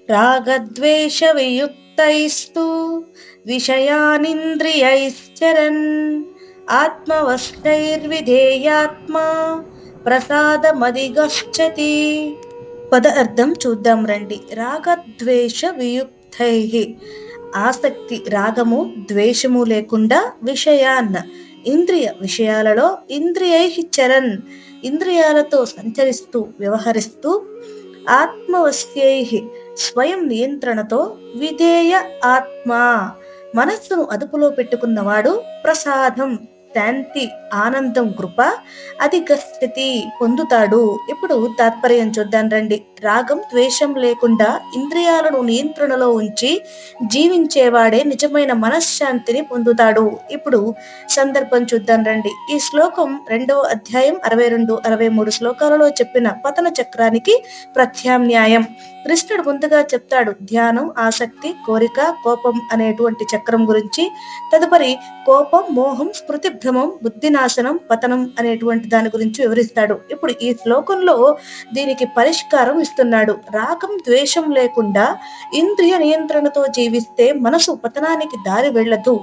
రాగద్వేషవియుక్తైస్తు విషయానింద్రియైశ్చరన్ ఆత్మవశ్నైర్విధేయాత్మా ప్రసాదమధిగచ్చతి. పద అర్థం చూద్దాం రండి. రాగద్వేష వియుక్తై, ఆసక్తి రాగము ద్వేషము లేకుండా, విషయాన్ ఇంద్రియ విషయాలలో, ఇంద్రియై చరన్ ఇంద్రియాలతో సంచరిస్తూ వ్యవహరిస్తూ, ఆత్మవశ్యై స్వయం నియంత్రణతో, విధేయ ఆత్మ మనస్సును అదుపులో పెట్టుకున్నవాడు, ప్రసాదం శాంతి ఆనందం కృప, అధిగచ్చతి పొందుతాడు. ఇప్పుడు తాత్పర్యం చూద్దాం రండి. రాగం ద్వేషం లేకుండా ఇంద్రియాలను నియంత్రణలో ఉంచి జీవించేవాడే నిజమైన మనశ్శాంతిని పొందుతాడు. ఇప్పుడు సందర్భం చూద్దాం రండి. ఈ శ్లోకం 2వ అధ్యాయం 62, 63 శ్లోకాలలో చెప్పిన పతన చక్రానికి ప్రత్యామ్నాయం. కృష్ణుడు ముందుగా చెప్తాడు ధ్యానం, ఆసక్తి, కోరిక, కోపం అనేటువంటి చక్రం గురించి. తదుపరి కోపం, మోహం, స్మృతి భ్రమం, బుద్ధినాశనం, పతనం అనేటువంటి దాని గురించి వివరిస్తాడు. ఇప్పుడు ఈ శ్లోకంలో దీనికి పరిష్కారం ఇస్తున్నాడు. రాగం ద్వేషం లేకుండా ఇంద్రియ నియంత్రణతో జీవిస్తే మనసు పతనానికి దారి వెళ్ళదు,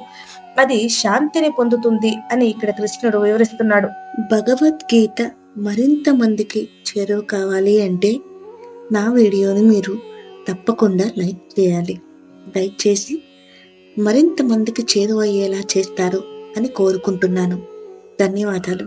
అది శాంతిని పొందుతుంది అని ఇక్కడ కృష్ణుడు వివరిస్తున్నాడు. భగవద్గీత మరింత మందికి చేరువ కావాలి అంటే నా వీడియోని మీరు తప్పకుండా లైక్ చేయాలి. లైక్ చేసి మరింత మందికి చేరువయ్యేలా చేస్తారు అని కోరుకుంటున్నాను. ధన్యవాదాలు.